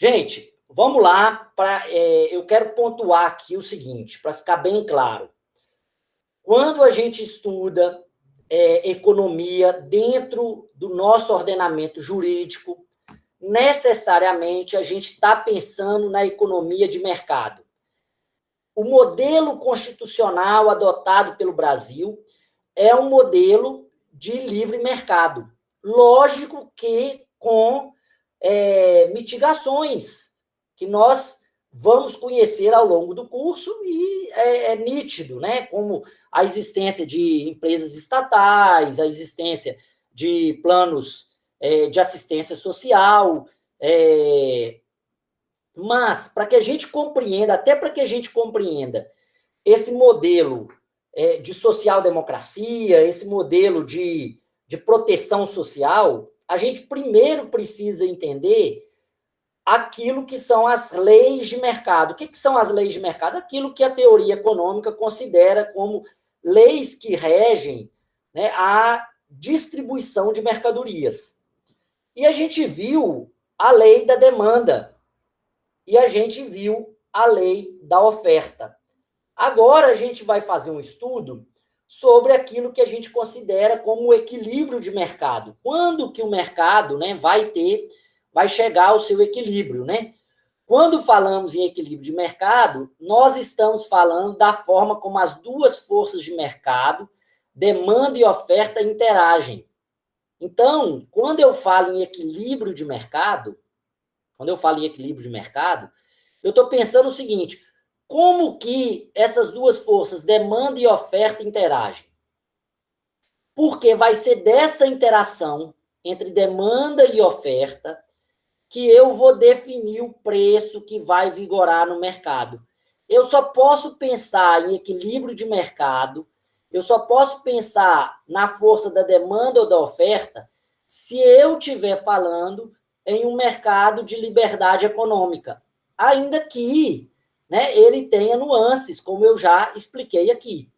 Gente, vamos lá. Eu quero pontuar aqui o seguinte, para ficar bem claro. Quando a gente estuda economia dentro do nosso ordenamento jurídico, necessariamente a gente está pensando na economia de mercado. O modelo constitucional adotado pelo Brasil é um modelo de livre mercado. Lógico que com mitigações que nós vamos conhecer ao longo do curso e é nítido, né? Como a existência de empresas estatais, a existência de planos de assistência social, mas para que a gente compreenda, até para que a gente compreenda esse modelo de social-democracia, esse modelo de proteção social, a gente primeiro precisa entender aquilo que são as leis de mercado. O que são as leis de mercado? Aquilo que a teoria econômica considera como leis que regem, né, a distribuição de mercadorias. E a gente viu a lei da demanda e a gente viu a lei da oferta. Agora a gente vai fazer um estudo sobre aquilo que a gente considera como o equilíbrio de mercado. Quando que o mercado, né, vai chegar ao seu equilíbrio, né? Quando falamos em equilíbrio de mercado, nós estamos falando da forma como as duas forças de mercado, demanda e oferta, interagem. Então, quando eu falo em equilíbrio de mercado, eu estou pensando o seguinte: como que essas duas forças, demanda e oferta, interagem? Porque vai ser dessa interação entre demanda e oferta que eu vou definir o preço que vai vigorar no mercado. Eu só posso pensar em equilíbrio de mercado, eu só posso pensar na força da demanda ou da oferta se eu estiver falando em um mercado de liberdade econômica, ainda que, né, ele tenha nuances, como eu já expliquei aqui.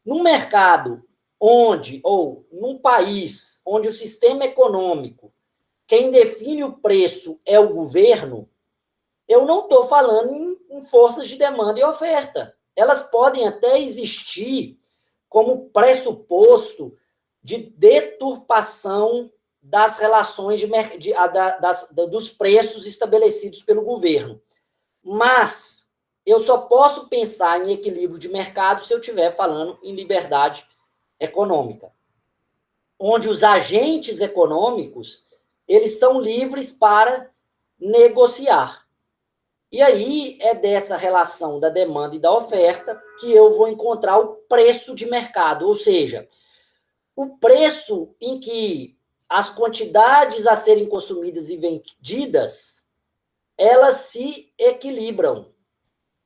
Num mercado ou num país onde o sistema econômico, quem define o preço é o governo, eu não estou falando em forças de demanda e oferta. Elas podem até existir como pressuposto de deturpação das relações dos preços estabelecidos pelo governo. Mas eu só posso pensar em equilíbrio de mercado se eu estiver falando em liberdade econômica, onde os agentes econômicos eles são livres para negociar. E aí é dessa relação da demanda e da oferta que eu vou encontrar o preço de mercado, ou seja, o preço em que as quantidades a serem consumidas e vendidas, elas se equilibram.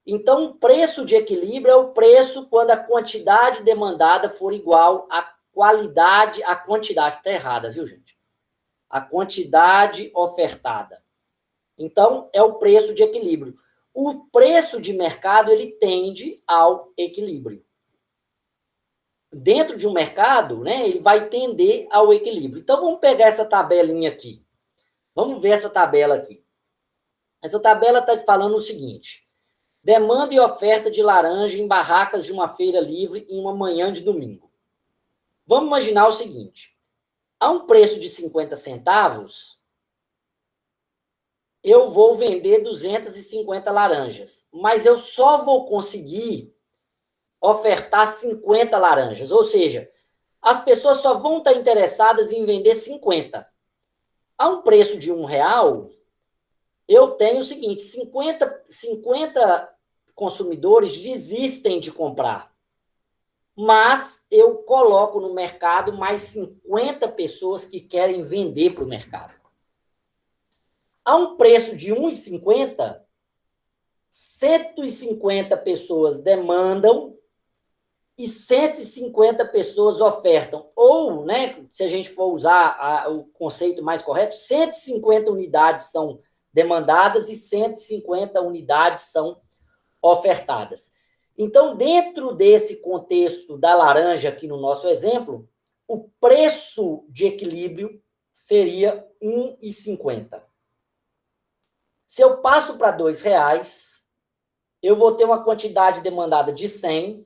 Então, o preço de equilíbrio é o preço quando a quantidade demandada for igual à quantidade está errada, viu, gente? A quantidade ofertada. Então, é o preço de equilíbrio. O preço de mercado, ele tende ao equilíbrio. Dentro de um mercado, né, ele vai tender ao equilíbrio. Então, vamos pegar essa tabelinha aqui. Vamos ver essa tabela aqui. Essa tabela está falando o seguinte: demanda e oferta de laranja em barracas de uma feira livre em uma manhã de domingo. Vamos imaginar o seguinte: a um preço de 50 centavos, eu vou vender 250 laranjas, mas eu só vou conseguir ofertar 50 laranjas, ou seja, as pessoas só vão estar interessadas em vender 50. A um preço de R$1, eu tenho o seguinte: 50 consumidores desistem de comprar, mas eu coloco no mercado mais 50 pessoas que querem vender para o mercado. A um preço de R$1,50, 150 pessoas demandam e 150 pessoas ofertam. Ou, né, se a gente for usar o conceito mais correto, 150 unidades são demandadas e 150 unidades são ofertadas. Então, dentro desse contexto da laranja aqui no nosso exemplo, o preço de equilíbrio seria R$1,50. Se eu passo para R$2, eu vou ter uma quantidade demandada de 100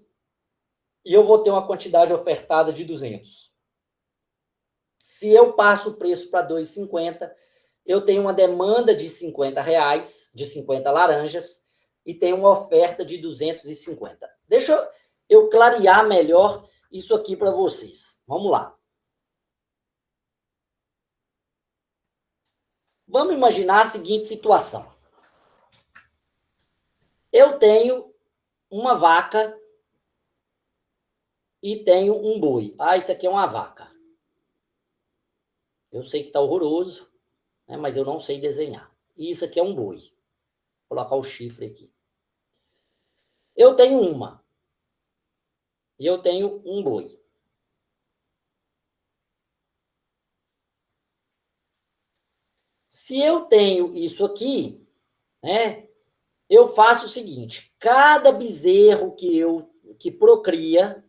e eu vou ter uma quantidade ofertada de 200. Se eu passo o preço para R$2,50, eu tenho uma demanda de R$50, de 50 laranjas, e tenho uma oferta de 250. Deixa eu clarear melhor isso aqui para vocês. Vamos lá. Vamos imaginar a seguinte situação. Eu tenho uma vaca e tenho um boi. Ah, isso aqui é uma vaca. Eu sei que está horroroso, né, mas eu não sei desenhar. E isso aqui é um boi. Vou colocar o chifre aqui. Eu tenho uma. E eu tenho um boi. Se eu tenho isso aqui, né, eu faço o seguinte: cada bezerro que procria,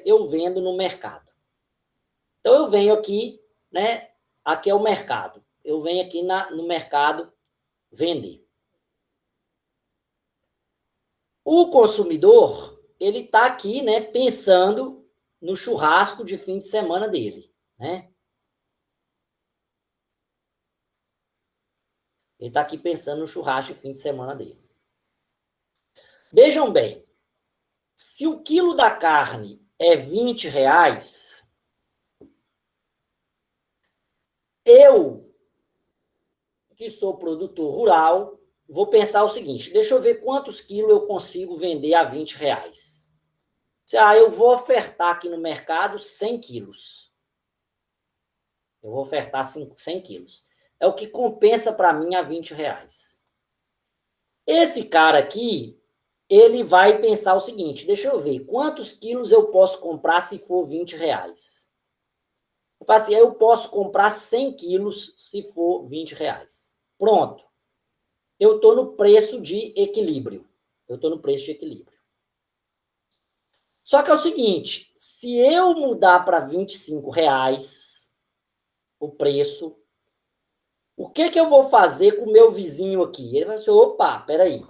eu vendo no mercado. Então eu venho aqui, né? Aqui é o mercado. Eu venho aqui no mercado vender. O consumidor, ele está aqui, né, pensando no churrasco de fim de semana dele, né? Ele está aqui pensando no churrasco de fim de semana dele. Vejam bem, se o quilo da carne é R$20, eu, que sou produtor rural, vou pensar o seguinte: deixa eu ver quantos quilos eu consigo vender a R$20. Eu vou ofertar aqui no mercado 100 quilos. Eu vou ofertar 100 quilos. É o que compensa para mim a R$20. Esse cara aqui, ele vai pensar o seguinte: deixa eu ver quantos quilos eu posso comprar se for R$20. Eu falo assim: eu posso comprar 100 quilos se for R$20. Pronto. Eu estou no preço de equilíbrio. Só que é o seguinte: se eu mudar para R$25 o preço, o que eu vou fazer com o meu vizinho aqui? Ele vai dizer: opa, peraí.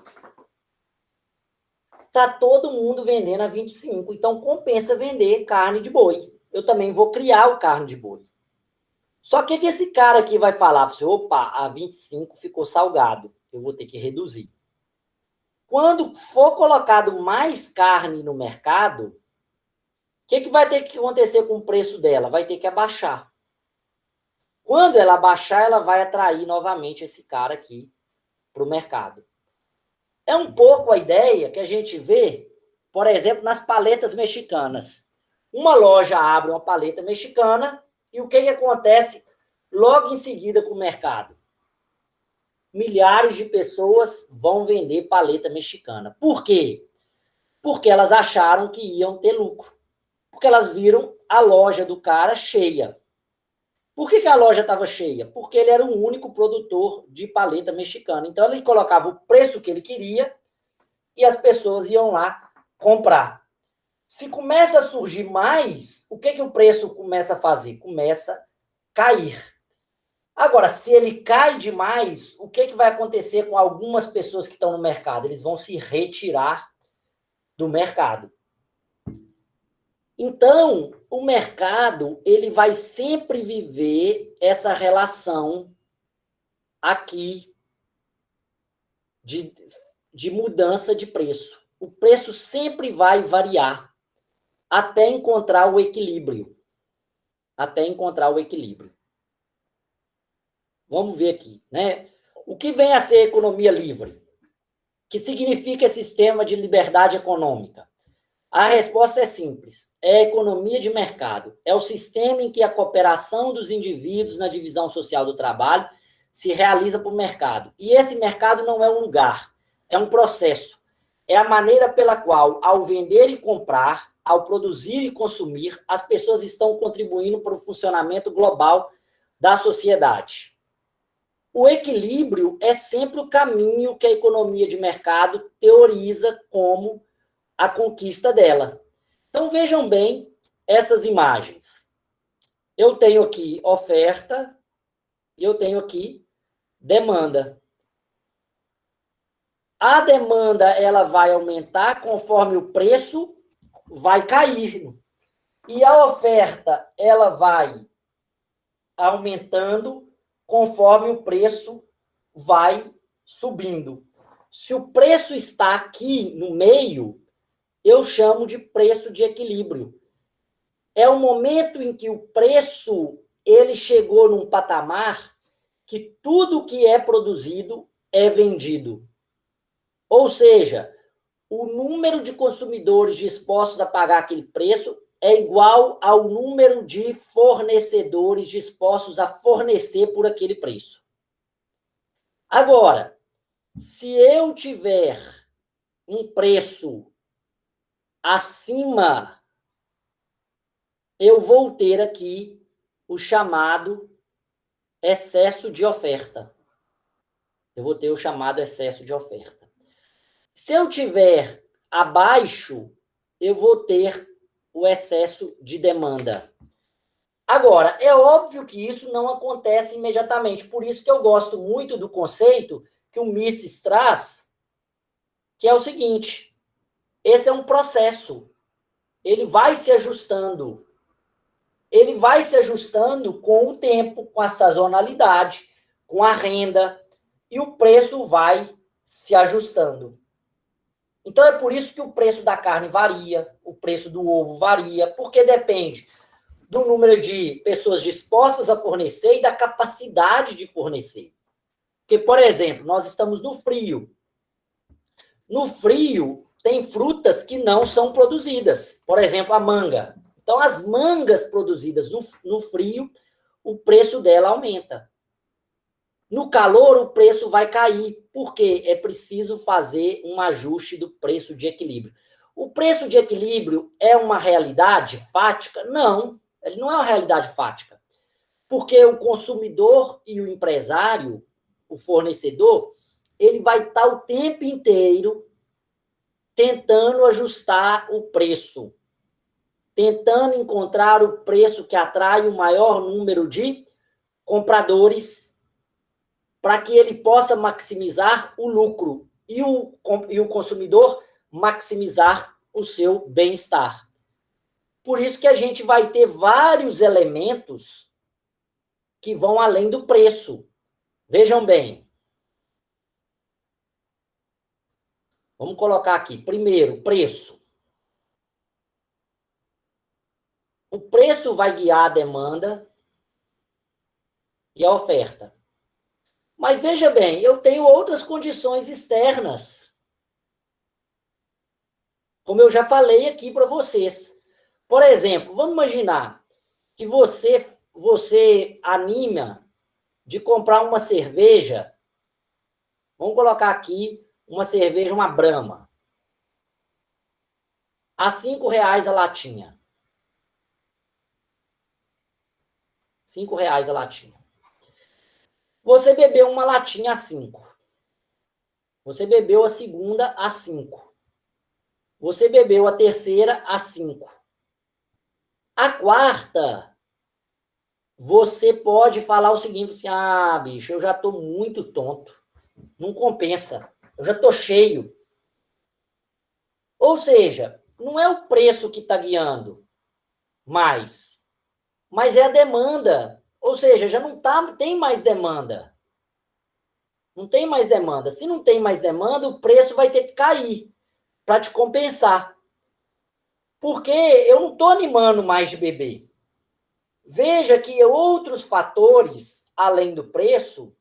Tá todo mundo vendendo a 25, então compensa vender carne de boi. Eu também vou criar o carne de boi. Só que esse cara aqui vai falar: opa, a 25 ficou salgado, eu vou ter que reduzir. Quando for colocado mais carne no mercado, o que vai ter que acontecer com o preço dela? Vai ter que abaixar. Quando ela abaixar, ela vai atrair novamente esse cara aqui para o mercado. É um pouco a ideia que a gente vê, por exemplo, nas paletas mexicanas. Uma loja abre uma paleta mexicana e o que acontece logo em seguida com o mercado? Milhares de pessoas vão vender paleta mexicana. Por quê? Porque elas acharam que iam ter lucro. Porque elas viram a loja do cara cheia. Por que a loja estava cheia? Porque ele era o único produtor de paleta mexicana. Então, ele colocava o preço que ele queria e as pessoas iam lá comprar. Se começa a surgir mais, o que o preço começa a fazer? Começa a cair. Agora, se ele cai demais, o que vai acontecer com algumas pessoas que estão no mercado? Eles vão se retirar do mercado. Então, o mercado, ele vai sempre viver essa relação aqui de mudança de preço. O preço sempre vai variar até encontrar o equilíbrio. Vamos ver aqui, né? O que vem a ser economia livre? Que significa sistema de liberdade econômica? A resposta é simples: é a economia de mercado. É o sistema em que a cooperação dos indivíduos na divisão social do trabalho se realiza por mercado. E esse mercado não é um lugar, é um processo. É a maneira pela qual, ao vender e comprar, ao produzir e consumir, as pessoas estão contribuindo para o funcionamento global da sociedade. O equilíbrio é sempre o caminho que a economia de mercado teoriza como a conquista dela. Então, vejam bem essas imagens. Eu tenho aqui oferta e eu tenho aqui demanda. A demanda ela vai aumentar conforme o preço vai cair. E a oferta ela vai aumentando conforme o preço vai subindo. Se o preço está aqui no meio, eu chamo de preço de equilíbrio. É o momento em que o preço ele chegou num patamar que tudo que é produzido é vendido. Ou seja, o número de consumidores dispostos a pagar aquele preço é igual ao número de fornecedores dispostos a fornecer por aquele preço. Agora, se eu tiver um preço acima, eu vou ter aqui o chamado excesso de oferta. Eu vou ter o chamado excesso de oferta. Se eu tiver abaixo, eu vou ter o excesso de demanda. Agora, é óbvio que isso não acontece imediatamente. Por isso que eu gosto muito do conceito que o Mises traz, que é o seguinte: esse é um processo. Ele vai se ajustando. Ele vai se ajustando com o tempo, com a sazonalidade, com a renda, e o preço vai se ajustando. Então é por isso que o preço da carne varia, o preço do ovo varia, porque depende do número de pessoas dispostas a fornecer e da capacidade de fornecer. Porque, por exemplo, nós estamos no frio. No frio, tem frutas que não são produzidas. Por exemplo, a manga. Então, as mangas produzidas no frio, o preço dela aumenta. No calor, o preço vai cair, porque é preciso fazer um ajuste do preço de equilíbrio. O preço de equilíbrio é uma realidade fática? Não, ele não é uma realidade fática. Porque o consumidor e o empresário, o fornecedor, ele vai estar o tempo inteiro tentando ajustar o preço, tentando encontrar o preço que atrai o maior número de compradores para que ele possa maximizar o lucro e o consumidor maximizar o seu bem-estar. Por isso que a gente vai ter vários elementos que vão além do preço. Vejam bem. Vamos colocar aqui. Primeiro, preço. O preço vai guiar a demanda e a oferta. Mas veja bem, eu tenho outras condições externas. Como eu já falei aqui para vocês. Por exemplo, vamos imaginar que você anima de comprar uma cerveja. Vamos colocar aqui uma cerveja, uma Brahma. A R$ 5 a latinha. R$ 5 a latinha. Você bebeu uma latinha a 5. Você bebeu a segunda a 5. Você bebeu a terceira a 5. A quarta, você pode falar o seguinte, assim, bicho, eu já estou muito tonto. Não compensa. Eu já estou cheio. Ou seja, não é o preço que está guiando mais, mas é a demanda. Ou seja, já não tem mais demanda. Não tem mais demanda. Se não tem mais demanda, o preço vai ter que cair para te compensar. Porque eu não estou animando mais de beber. Veja que outros fatores, além do preço,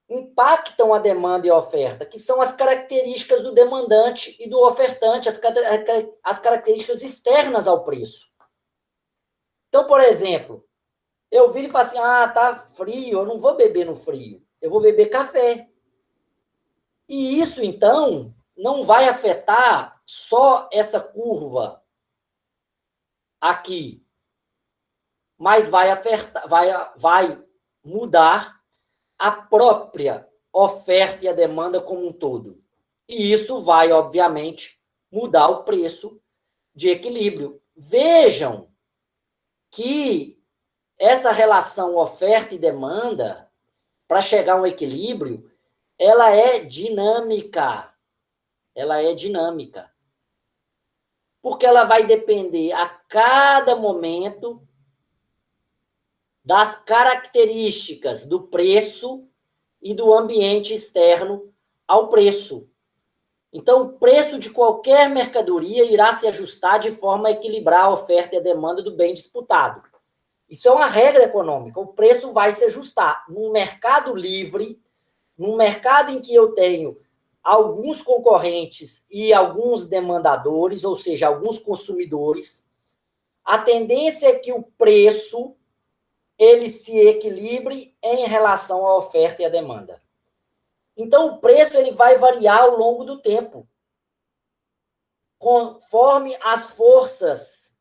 impactam a demanda e a oferta, que são as características do demandante e do ofertante, as características externas ao preço. Então, por exemplo, eu vi e falo assim, tá frio, eu não vou beber no frio, eu vou beber café. E isso, então, não vai afetar só essa curva aqui, mas vai mudar a própria oferta e a demanda como um todo. E isso vai, obviamente, mudar o preço de equilíbrio. Vejam que essa relação oferta e demanda, para chegar a um equilíbrio, ela é dinâmica. Ela é dinâmica. Porque ela vai depender a cada momento das características do preço e do ambiente externo ao preço. Então, o preço de qualquer mercadoria irá se ajustar de forma a equilibrar a oferta e a demanda do bem disputado. Isso é uma regra econômica. O preço vai se ajustar. Num mercado livre, num mercado em que eu tenho alguns concorrentes e alguns demandadores, ou seja, alguns consumidores, a tendência é que o preço ele se equilibre em relação à oferta e à demanda. Então, o preço ele vai variar ao longo do tempo, conforme as forças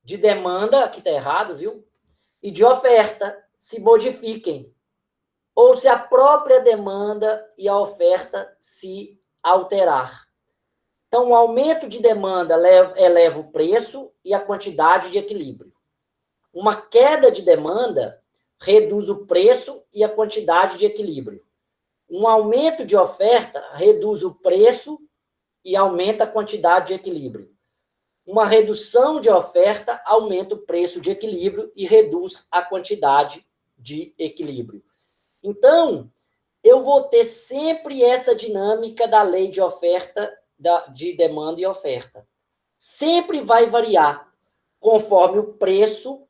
de demanda, aqui está errado, viu? E de oferta se modifiquem, ou se a própria demanda e a oferta se alterar. Então, o aumento de demanda eleva o preço e a quantidade de equilíbrio. Uma queda de demanda reduz o preço e a quantidade de equilíbrio. Um aumento de oferta reduz o preço e aumenta a quantidade de equilíbrio. Uma redução de oferta aumenta o preço de equilíbrio e reduz a quantidade de equilíbrio. Então, eu vou ter sempre essa dinâmica da lei de oferta, de demanda e oferta. Sempre vai variar conforme o preço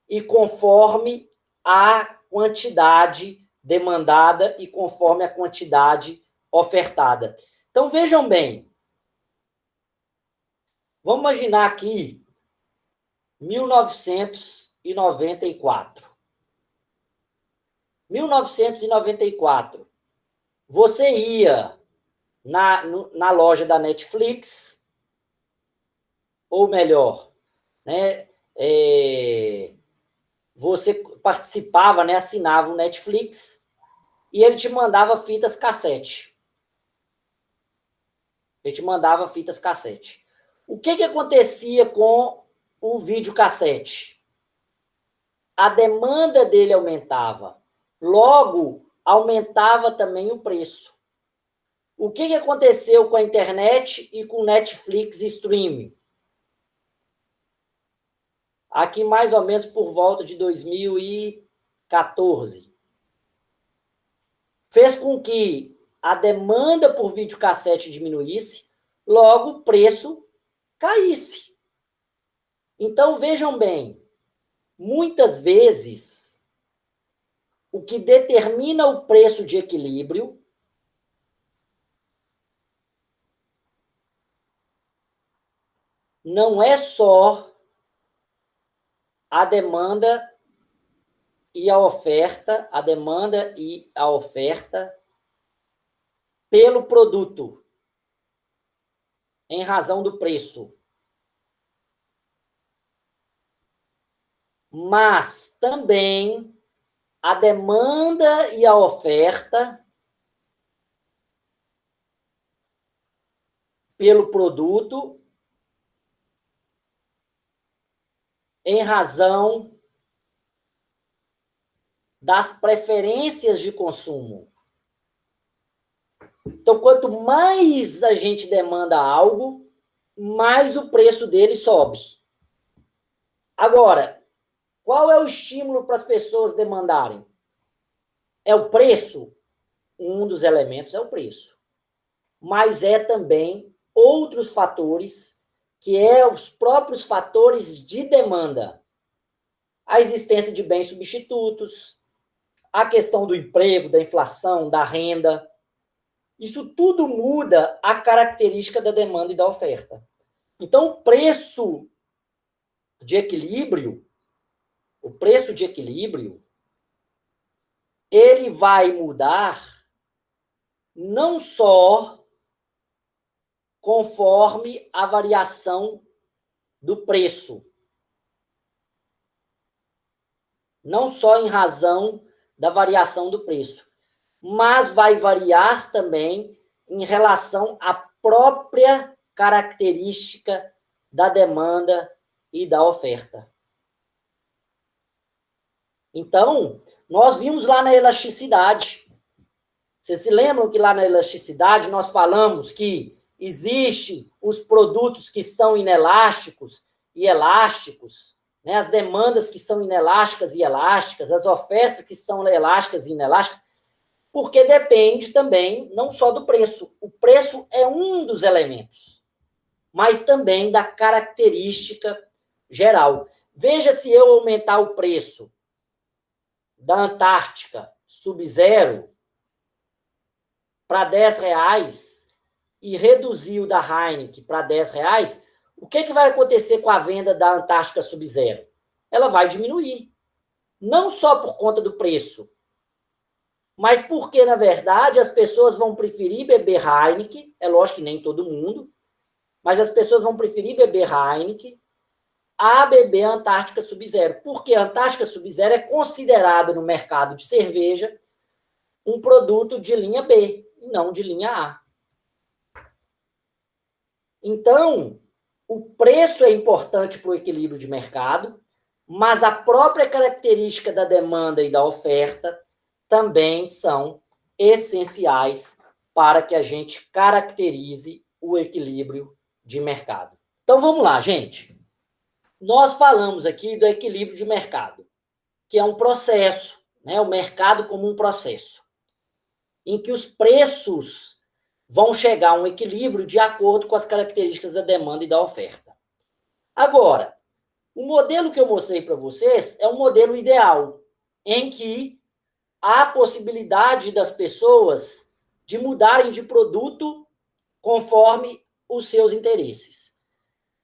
e conforme a quantidade demandada e conforme a quantidade ofertada. Então, vejam bem. Vamos imaginar aqui 1994. 1994. Você ia na loja da Netflix, ou melhor, né, você participava, né, assinava o Netflix, e ele te mandava fitas cassete. Ele te mandava fitas cassete. O que acontecia com o videocassete? A demanda dele aumentava. Logo, aumentava também o preço. O que aconteceu com a internet e com o Netflix streaming? Aqui mais ou menos por volta de 2014. Fez com que a demanda por videocassete diminuísse, logo o preço caísse. Então, vejam bem, muitas vezes, o que determina o preço de equilíbrio não é só a demanda e a oferta, a demanda e a oferta pelo produto, em razão do preço. Mas também a demanda e a oferta pelo produto em razão das preferências de consumo. Então, quanto mais a gente demanda algo, mais o preço dele sobe. Agora, qual é o estímulo para as pessoas demandarem? É o preço? Um dos elementos é o preço. Mas é também outros fatores, que é os próprios fatores de demanda. A existência de bens substitutos, a questão do emprego, da inflação, da renda. Isso tudo muda a característica da demanda e da oferta. Então, o preço de equilíbrio, ele vai mudar não só conforme a variação do preço, não só em razão da variação do preço, mas vai variar também em relação à própria característica da demanda e da oferta. Então, nós vimos lá na elasticidade. Vocês se lembram que lá na elasticidade nós falamos que existe os produtos que são inelásticos e elásticos, né? As demandas que são inelásticas e elásticas, as ofertas que são elásticas e inelásticas, porque depende também não só do preço. O preço é um dos elementos, mas também da característica geral. Veja se eu aumentar o preço da Antártica Sub-Zero para R$10 e reduzir o da Heineken para R$10, o que vai acontecer com a venda da Antártica Sub-Zero? Ela vai diminuir. Não só por conta do preço, mas porque, na verdade, as pessoas vão preferir beber Heineken, é lógico que nem todo mundo, mas as pessoas vão preferir beber Heineken a beber a Antártica Sub-Zero, porque a Antártica Sub-Zero é considerada no mercado de cerveja um produto de linha B, e não de linha A. Então, o preço é importante para o equilíbrio de mercado, mas a própria característica da demanda e da oferta também são essenciais para que a gente caracterize o equilíbrio de mercado. Então, vamos lá, gente. Nós falamos aqui do equilíbrio de mercado, que é um processo, né? O mercado como um processo, em que os preços vão chegar a um equilíbrio de acordo com as características da demanda e da oferta. Agora, o modelo que eu mostrei para vocês é um modelo ideal, em que há possibilidade das pessoas de mudarem de produto conforme os seus interesses.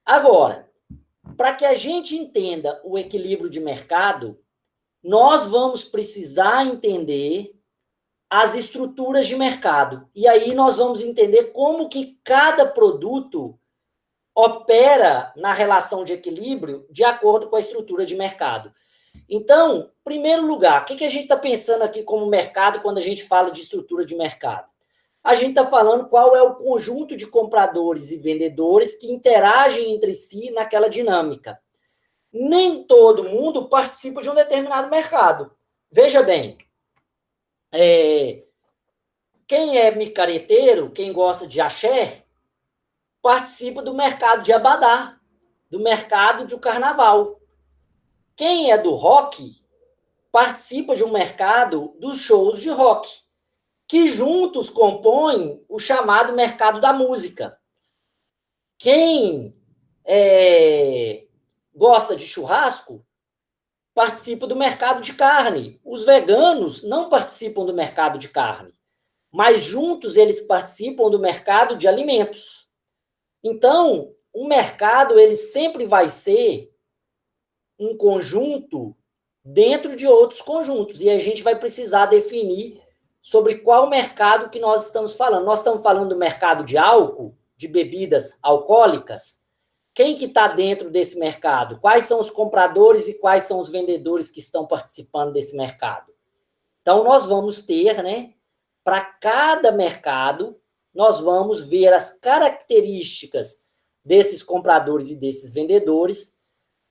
Agora, para que a gente entenda o equilíbrio de mercado, nós vamos precisar entender as estruturas de mercado. E aí nós vamos entender como que cada produto opera na relação de equilíbrio de acordo com a estrutura de mercado. Então, em primeiro lugar, o que a gente está pensando aqui como mercado quando a gente fala de estrutura de mercado? A gente está falando qual é o conjunto de compradores e vendedores que interagem entre si naquela dinâmica. Nem todo mundo participa de um determinado mercado. Veja bem, quem é micareteiro, quem gosta de axé, participa do mercado de abadá, do mercado de carnaval. Quem é do rock participa de um mercado dos shows de rock, que juntos compõem o chamado mercado da música. Quem gosta de churrasco participa do mercado de carne. Os veganos não participam do mercado de carne, mas juntos eles participam do mercado de alimentos. Então, o mercado ele sempre vai ser um conjunto dentro de outros conjuntos, e a gente vai precisar definir sobre qual mercado que nós estamos falando. Nós estamos falando do mercado de álcool, de bebidas alcoólicas. Quem que está dentro desse mercado? Quais são os compradores e quais são os vendedores que estão participando desse mercado? Então, nós vamos ter, né, para cada mercado, nós vamos ver as características desses compradores e desses vendedores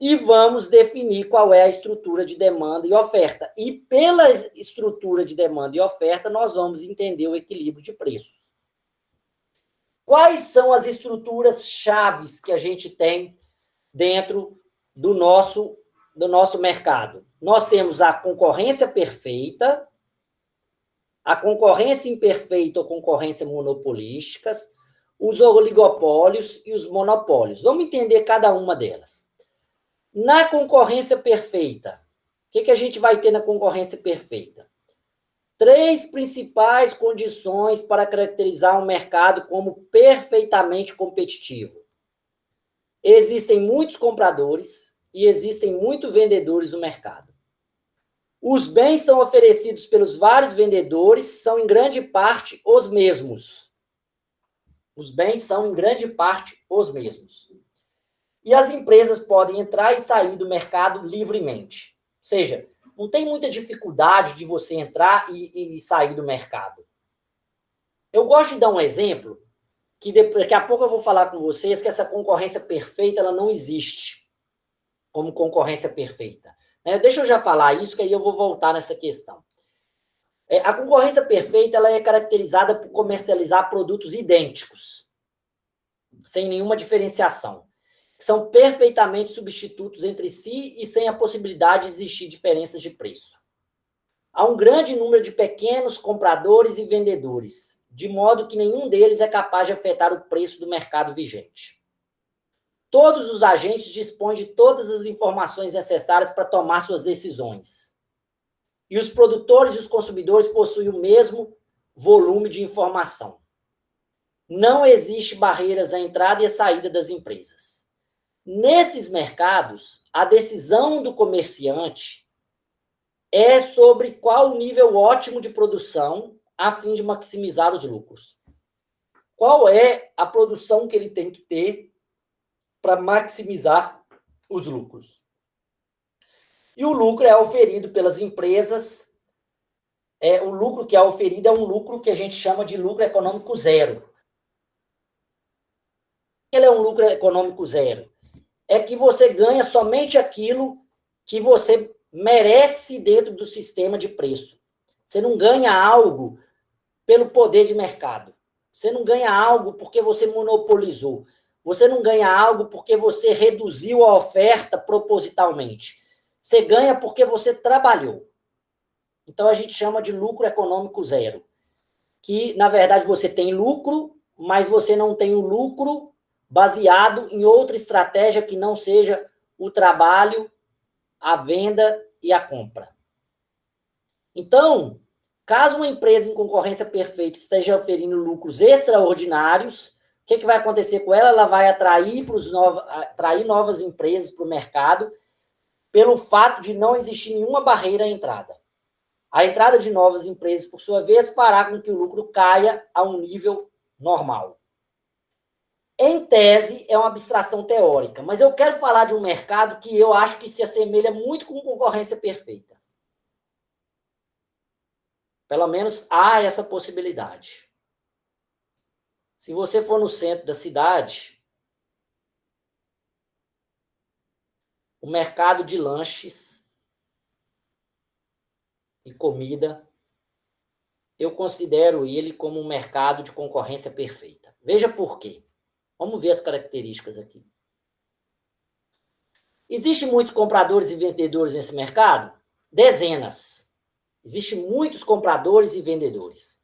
e vamos definir qual é a estrutura de demanda e oferta. E pela estrutura de demanda e oferta, nós vamos entender o equilíbrio de preços. Quais são as estruturas chaves que a gente tem dentro do nosso mercado? Nós temos a concorrência perfeita, a concorrência imperfeita ou concorrência monopolísticas, os oligopólios e os monopólios. Vamos entender cada uma delas. Na concorrência perfeita, o que a gente vai ter na concorrência perfeita? 3 principais condições para caracterizar um mercado como perfeitamente competitivo. Existem muitos compradores e existem muitos vendedores no mercado. Os bens são oferecidos pelos vários vendedores, são em grande parte os mesmos. Os bens são em grande parte os mesmos. E as empresas podem entrar e sair do mercado livremente. Ou seja, não tem muita dificuldade de você entrar e sair do mercado. Eu gosto de dar um exemplo, que daqui a pouco eu vou falar com vocês que essa concorrência perfeita ela não existe como concorrência perfeita. Deixa eu já falar isso, que aí eu vou voltar nessa questão. A concorrência perfeita ela é caracterizada por comercializar produtos idênticos, sem nenhuma diferenciação, que são perfeitamente substitutos entre si e sem a possibilidade de existir diferenças de preço. Há um grande número de pequenos compradores e vendedores, de modo que nenhum deles é capaz de afetar o preço do mercado vigente. Todos os agentes dispõem de todas as informações necessárias para tomar suas decisões. E os produtores e os consumidores possuem o mesmo volume de informação. Não existe barreiras à entrada e à saída das empresas. Nesses mercados, a decisão do comerciante é sobre qual o nível ótimo de produção a fim de maximizar os lucros. Qual é a produção que ele tem que ter para maximizar os lucros? E o lucro é oferido pelas empresas, o lucro que é oferido é um lucro que a gente chama de lucro econômico zero. Ele é um lucro econômico zero. É que você ganha somente aquilo que você merece dentro do sistema de preço. Você não ganha algo pelo poder de mercado. Você não ganha algo porque você monopolizou. Você não ganha algo porque você reduziu a oferta propositalmente. Você ganha porque você trabalhou. Então, a gente chama de lucro econômico zero. Que, na verdade, você tem lucro, mas você não tem o lucro baseado em outra estratégia que não seja o trabalho, a venda e a compra. Então, caso uma empresa em concorrência perfeita esteja oferindo lucros extraordinários, o que vai acontecer com ela? Ela vai atrair novas empresas para o mercado pelo fato de não existir nenhuma barreira à entrada. A entrada de novas empresas, por sua vez, fará com que o lucro caia a um nível normal. Em tese, é uma abstração teórica, mas eu quero falar de um mercado que eu acho que se assemelha muito com concorrência perfeita. Pelo menos há essa possibilidade. Se você for no centro da cidade, o mercado de lanches e comida, eu considero ele como um mercado de concorrência perfeita. Veja por quê. Vamos ver as características aqui. Existem muitos compradores e vendedores nesse mercado? Dezenas. Existem muitos compradores e vendedores.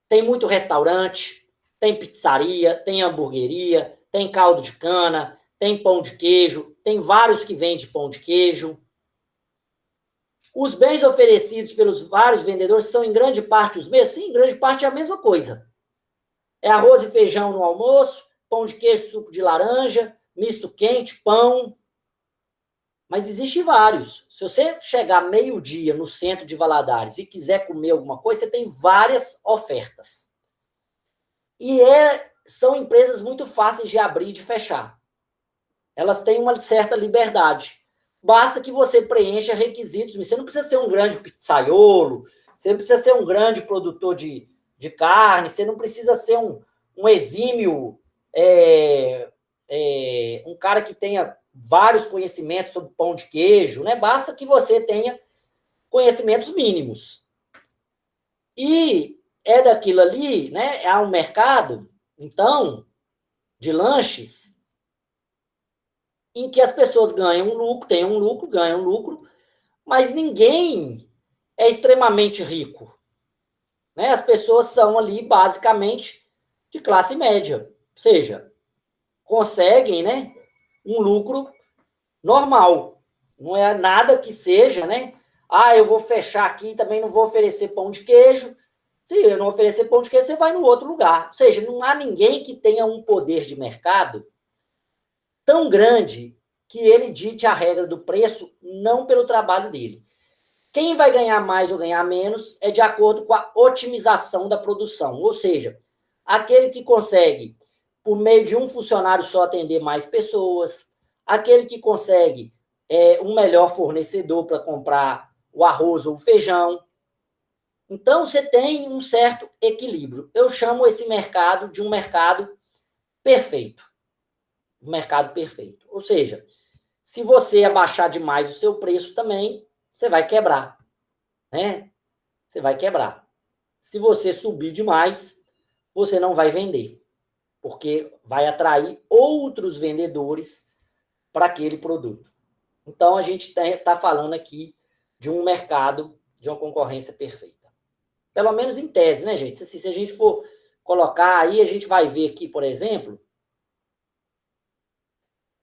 Tem muito restaurante, tem pizzaria, tem hamburgueria, tem caldo de cana, tem pão de queijo, tem vários que vendem pão de queijo. Os bens oferecidos pelos vários vendedores são em grande parte os mesmos? Sim, em grande parte é a mesma coisa. É arroz e feijão no almoço, pão de queijo, suco de laranja, misto quente, pão. Mas existem vários. Se você chegar meio-dia no centro de Valadares e quiser comer alguma coisa, você tem várias ofertas. E são empresas muito fáceis de abrir e de fechar. Elas têm uma certa liberdade. Basta que você preencha requisitos. Você não precisa ser um grande pizzaiolo, você não precisa ser um grande produtor de carne, você não precisa ser um exímio, um cara que tenha vários conhecimentos sobre pão de queijo, né? Basta que você tenha conhecimentos mínimos. E é daquilo ali, né? Há um mercado, então, de lanches, em que as pessoas ganham lucro, têm um lucro, ganham lucro, mas ninguém é extremamente rico. Né? As pessoas são ali, basicamente, de classe média. Ou seja, conseguem, né, um lucro normal. Não é nada que seja, né? Eu vou fechar aqui, também não vou oferecer pão de queijo. Se eu não oferecer pão de queijo, você vai no outro lugar. Ou seja, não há ninguém que tenha um poder de mercado tão grande que ele dite a regra do preço, não pelo trabalho dele. Quem vai ganhar mais ou ganhar menos é de acordo com a otimização da produção. Ou seja, aquele que consegue, por meio de um funcionário só, atender mais pessoas, aquele que consegue um melhor fornecedor para comprar o arroz ou o feijão. Então, você tem um certo equilíbrio. Eu chamo esse mercado de um mercado perfeito. Um mercado perfeito. Ou seja, Se você abaixar demais o seu preço também, você vai quebrar, né? Você vai quebrar. Se você subir demais, você não vai vender, porque vai atrair outros vendedores para aquele produto. Então, a gente está falando aqui de um mercado, de uma concorrência perfeita. Pelo menos em tese, né, gente? Se a gente for colocar aí, a gente vai ver aqui, por exemplo,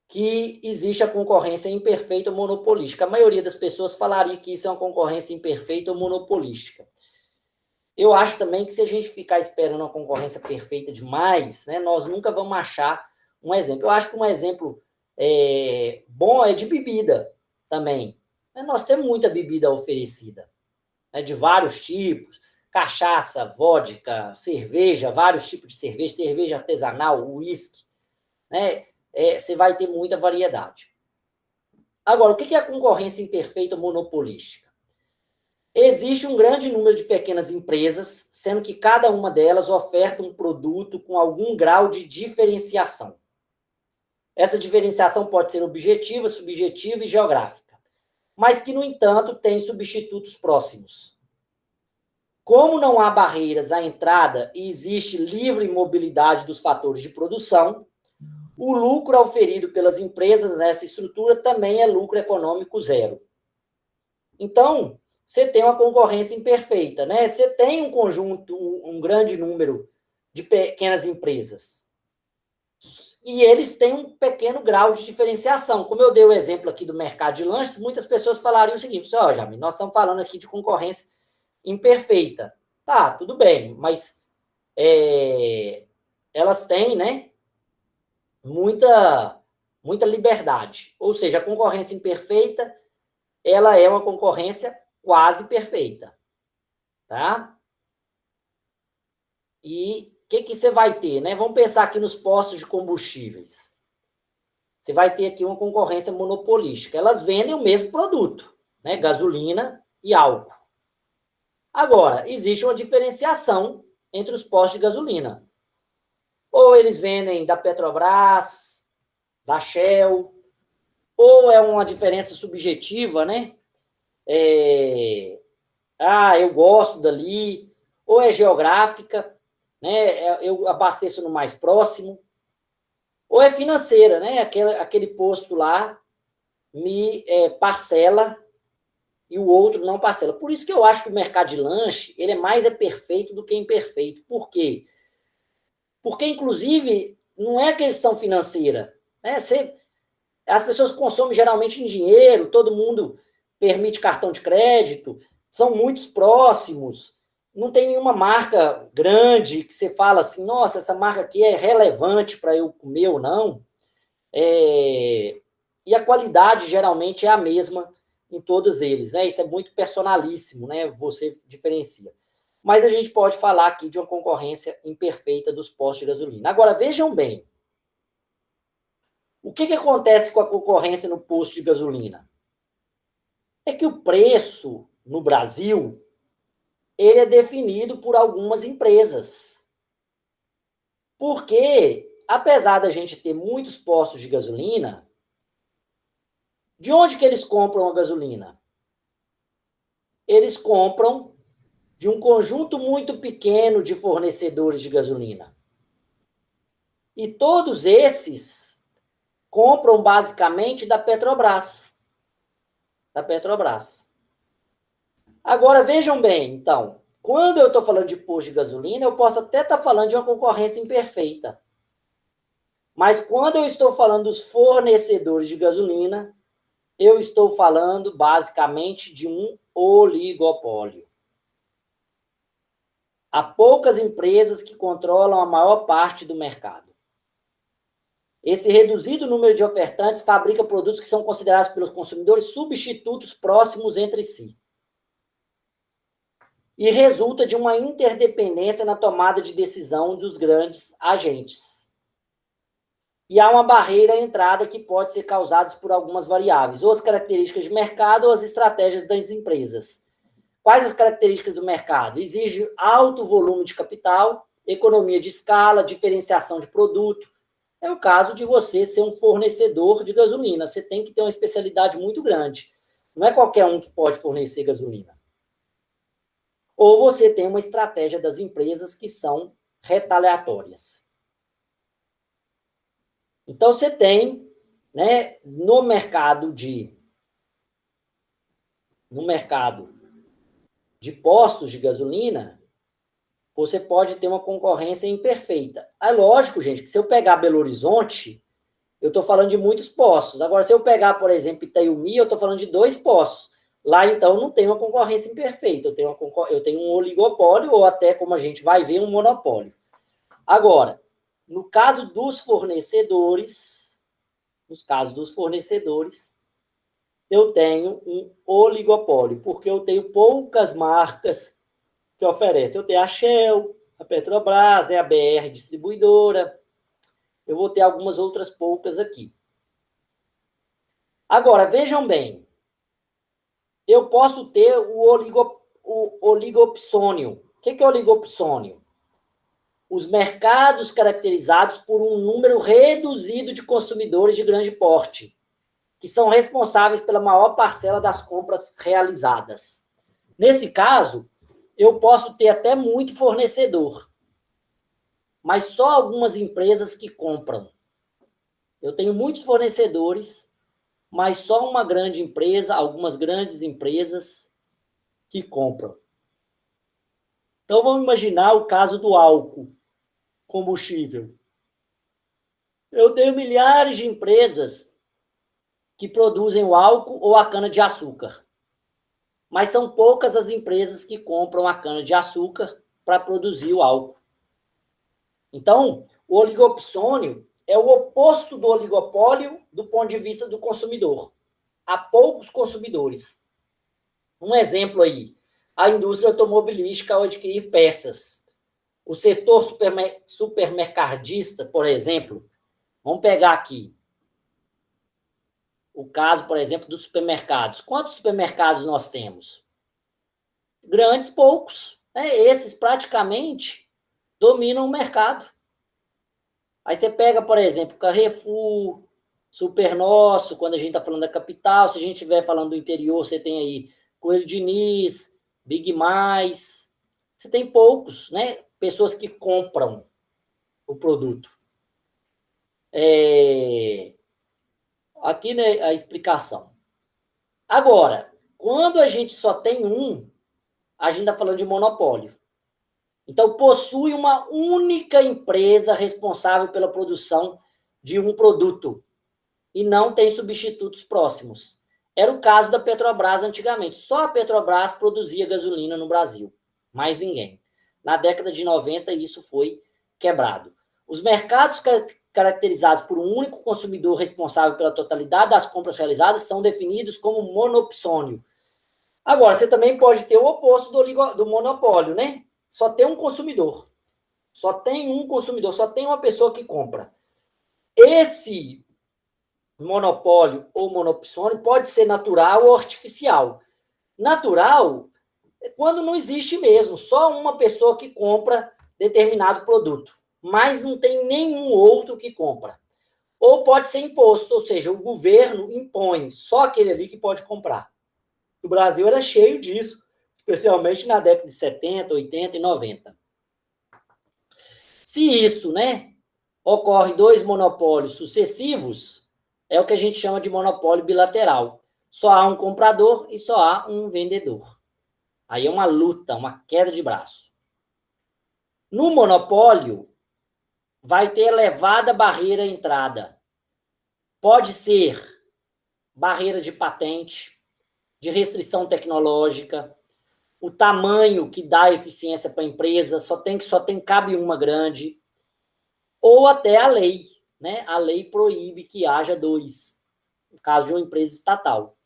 que existe a concorrência imperfeita ou monopolística. A maioria das pessoas falaria que isso é uma concorrência imperfeita ou monopolística. Eu acho também que se a gente ficar esperando uma concorrência perfeita demais, né, nós nunca vamos achar um exemplo. Eu acho que um exemplo bom é de bebida também. Nós temos muita bebida oferecida, né, de vários tipos, cachaça, vodka, cerveja, vários tipos de cerveja, cerveja artesanal, uísque, né? Você vai ter muita variedade. Agora, o que é a concorrência imperfeita ou monopolística? Existe um grande número de pequenas empresas, sendo que cada uma delas oferta um produto com algum grau de diferenciação. Essa diferenciação pode ser objetiva, subjetiva e geográfica, mas que, no entanto, tem substitutos próximos. Como não há barreiras à entrada e existe livre mobilidade dos fatores de produção, o lucro auferido pelas empresas nessa estrutura também é lucro econômico zero. Então, você tem uma concorrência imperfeita, né? Você tem um conjunto, um grande número de pequenas empresas. E eles têm um pequeno grau de diferenciação. Como eu dei o exemplo aqui do mercado de lanches, muitas pessoas falariam o seguinte: ó, Jamil, nós estamos falando aqui de concorrência imperfeita. Tá, tudo bem, mas elas têm, né, muita liberdade. Ou seja, a concorrência imperfeita, ela é uma concorrência quase perfeita, tá? E o que você vai ter, né? Vamos pensar aqui nos postos de combustíveis. Você vai ter aqui uma concorrência monopolística. Elas vendem o mesmo produto, né? Gasolina e álcool. Agora, existe uma diferenciação entre os postos de gasolina. Ou eles vendem da Petrobras, da Shell, ou é uma diferença subjetiva, né? Eu gosto dali, ou é geográfica, né? Eu abasteço no mais próximo, ou é financeira, né? Aquele posto lá me parcela e o outro não parcela. Por isso que eu acho que o mercado de lanche ele é mais perfeito do que imperfeito. Por quê? Porque, inclusive, não é questão financeira, né? As pessoas consomem geralmente em dinheiro, todo mundo permite cartão de crédito, são muitos próximos, não tem nenhuma marca grande que você fala assim, nossa, essa marca aqui é relevante para eu comer ou não. E a qualidade geralmente é a mesma em todos eles, né? Isso é muito personalíssimo, né? Você diferencia. Mas a gente pode falar aqui de uma concorrência imperfeita dos postos de gasolina. Agora, vejam bem, o que acontece com a concorrência no posto de gasolina? É que o preço no Brasil ele é definido por algumas empresas. Porque, apesar da gente ter muitos postos de gasolina, de onde que eles compram a gasolina? Eles compram de um conjunto muito pequeno de fornecedores de gasolina. E todos esses compram basicamente da Petrobras. Da Petrobras. Agora, vejam bem, então, quando eu estou falando de posto de gasolina, eu posso até estar falando de uma concorrência imperfeita. Mas quando eu estou falando dos fornecedores de gasolina, eu estou falando basicamente de um oligopólio. Há poucas empresas que controlam a maior parte do mercado. Esse reduzido número de ofertantes fabrica produtos que são considerados pelos consumidores substitutos próximos entre si. E resulta de uma interdependência na tomada de decisão dos grandes agentes. E há uma barreira à entrada que pode ser causada por algumas variáveis, ou as características de mercado ou as estratégias das empresas. Quais as características do mercado? Exige alto volume de capital, economia de escala, diferenciação de produto, É o caso de você ser um fornecedor de gasolina. Você tem que ter uma especialidade muito grande. Não é qualquer um que pode fornecer gasolina. Ou você tem uma estratégia das empresas que são retaliatórias. Então, você tem, né, no mercado de postos de gasolina, você pode ter uma concorrência imperfeita. É lógico, gente, que se eu pegar Belo Horizonte, eu estou falando de muitos postos. Agora, se eu pegar, por exemplo, Itaiumi, eu estou falando de 2 postos. Lá, então, não tem uma concorrência imperfeita. Eu tenho um oligopólio, ou até, como a gente vai ver, um monopólio. Agora, no caso dos fornecedores, eu tenho um oligopólio, porque eu tenho poucas marcas que oferecem. Eu tenho a Shell, a Petrobras, a BR Distribuidora. Eu vou ter algumas outras poucas aqui. Agora, vejam bem, eu posso ter o oligopsônio. O que é oligopsônio? Os mercados caracterizados por um número reduzido de consumidores de grande porte, que são responsáveis pela maior parcela das compras realizadas. Nesse caso, eu posso ter até muito fornecedor, mas só algumas empresas que compram. Eu tenho muitos fornecedores, mas só uma grande empresa, algumas grandes empresas que compram. Então, vamos imaginar o caso do álcool, combustível. Eu tenho milhares de empresas que produzem o álcool ou a cana-de-açúcar, mas são poucas as empresas que compram a cana-de-açúcar para produzir o álcool. Então, o oligopsônio é o oposto do oligopólio do ponto de vista do consumidor. Há poucos consumidores. Um exemplo aí, a indústria automobilística ao adquirir peças. O setor supermercadista, por exemplo, vamos pegar aqui o caso, por exemplo, dos supermercados. Quantos supermercados nós temos? Grandes, poucos. Né? Esses praticamente dominam o mercado. Aí você pega, por exemplo, Carrefour, Super Nosso, quando a gente está falando da capital. Se a gente estiver falando do interior, você tem aí Coelho Diniz, Big Mais. Você tem poucos, né? Pessoas que compram o produto. Aqui, né, a explicação. Agora, quando a gente só tem um, a gente está falando de monopólio. Então, possui uma única empresa responsável pela produção de um produto e não tem substitutos próximos. Era o caso da Petrobras antigamente. Só a Petrobras produzia gasolina no Brasil, mais ninguém. Na década de 90, isso foi quebrado. Os mercados caracterizados por um único consumidor responsável pela totalidade das compras realizadas são definidos como monopsônio. Agora, você também pode ter o oposto do monopólio, né? Só tem um consumidor. Só tem um consumidor, só tem uma pessoa que compra. Esse monopólio ou monopsônio pode ser natural ou artificial. Natural é quando não existe mesmo, só uma pessoa que compra determinado produto, mas não tem nenhum outro que compra. Ou pode ser imposto, ou seja, o governo impõe, só aquele ali que pode comprar. O Brasil era cheio disso, especialmente na década de 70, 80 e 90. Se isso, né, ocorre 2 monopólios sucessivos, é o que a gente chama de monopólio bilateral. Só há um comprador e só há um vendedor. Aí é uma luta, uma queda de braço. No monopólio, vai ter elevada barreira à entrada. Pode ser barreira de patente, de restrição tecnológica, o tamanho que dá eficiência para a empresa, cabe uma grande, ou até a lei, né? A lei proíbe que haja 2, no caso de uma empresa estatal.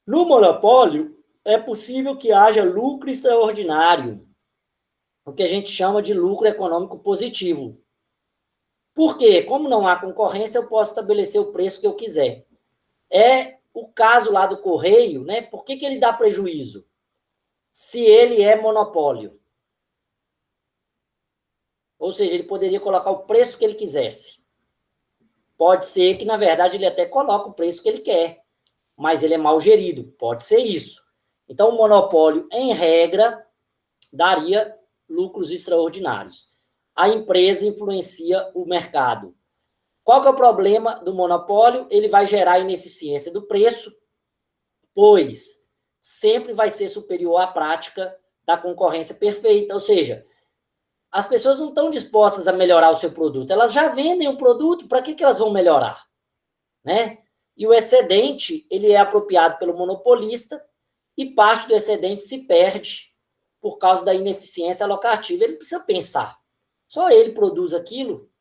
No monopólio, é possível que haja lucro extraordinário, o que a gente chama de lucro econômico positivo. Por quê? Como não há concorrência, eu posso estabelecer o preço que eu quiser. É o caso lá do Correio, né? Por que ele dá prejuízo? Se ele é monopólio. Ou seja, ele poderia colocar o preço que ele quisesse. Pode ser que, na verdade, ele até coloca o preço que ele quer, mas ele é mal gerido. Pode ser isso. Então, o monopólio, em regra, daria lucros extraordinários. A empresa influencia o mercado. Qual que é o problema do monopólio? Ele vai gerar ineficiência do preço, pois sempre vai ser superior à prática da concorrência perfeita. Ou seja, as pessoas não estão dispostas a melhorar o seu produto. Elas já vendem o produto, para que elas vão melhorar? Né? E o excedente, ele é apropriado pelo monopolista e parte do excedente se perde por causa da ineficiência alocativa. Ele precisa pensar. Só ele produz aquilo.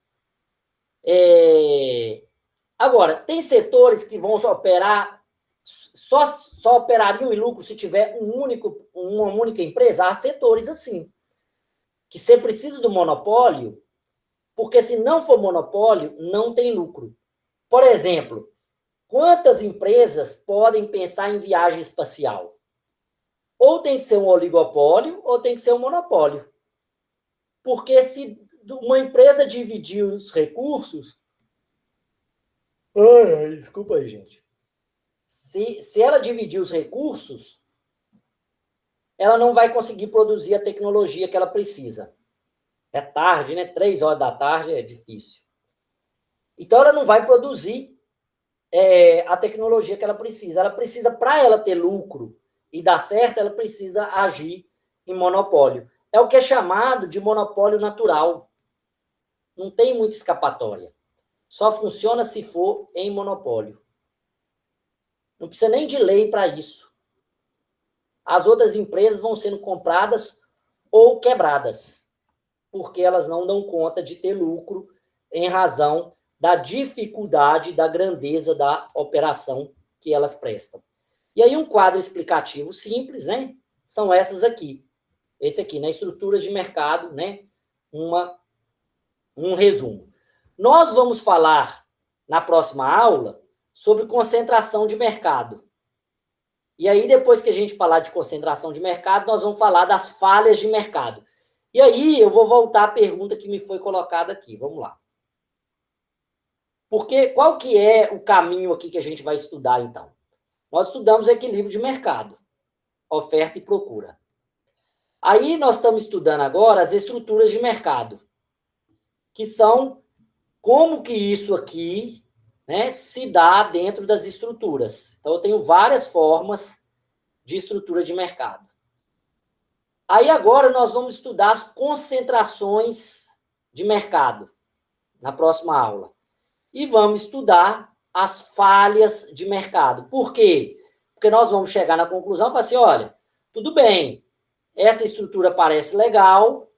Agora, tem setores que vão operar, só operariam em lucro se tiver uma única empresa. Há setores assim, que você precisa do monopólio, porque se não for monopólio, não tem lucro. Por exemplo, quantas empresas podem pensar em viagem espacial? Ou tem que ser um oligopólio, ou tem que ser um monopólio. Porque se uma empresa dividir os recursos... desculpa aí, gente. Se ela dividir os recursos, ela não vai conseguir produzir a tecnologia que ela precisa. É tarde, né? 3 horas da tarde é difícil. Então, ela não vai produzir a tecnologia que ela precisa. Ela precisa, para ela ter lucro e dar certo, ela precisa agir em monopólio. É o que é chamado de monopólio natural. Não tem muita escapatória. Só funciona se for em monopólio. Não precisa nem de lei para isso. As outras empresas vão sendo compradas ou quebradas, porque elas não dão conta de ter lucro em razão da dificuldade, da grandeza da operação que elas prestam. E aí um quadro explicativo simples, né? São essas aqui. Esse aqui, na estrutura de mercado, né? Um resumo. Nós vamos falar na próxima aula sobre concentração de mercado. E aí, depois que a gente falar de concentração de mercado, nós vamos falar das falhas de mercado. E aí, eu vou voltar à pergunta que me foi colocada aqui. Vamos lá. Porque qual que é o caminho aqui que a gente vai estudar, então? Nós estudamos equilíbrio de mercado, oferta e procura. Aí, nós estamos estudando agora as estruturas de mercado, que são como que isso aqui, né, se dá dentro das estruturas. Então, eu tenho várias formas de estrutura de mercado. Aí, agora, nós vamos estudar as concentrações de mercado, na próxima aula. E vamos estudar as falhas de mercado. Por quê? Porque nós vamos chegar na conclusão e falar assim, olha, tudo bem, essa estrutura parece legal,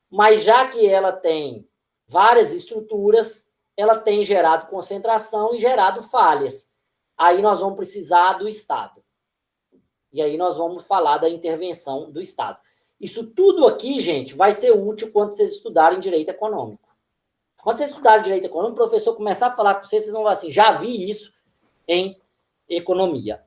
mas já que ela tem várias estruturas, ela tem gerado concentração e gerado falhas. Aí nós vamos precisar do Estado. E aí nós vamos falar da intervenção do Estado. Isso tudo aqui, gente, vai ser útil quando vocês estudarem direito econômico. Quando vocês estudarem direito econômico, o professor começar a falar com vocês, vocês vão falar assim, já vi isso em economia.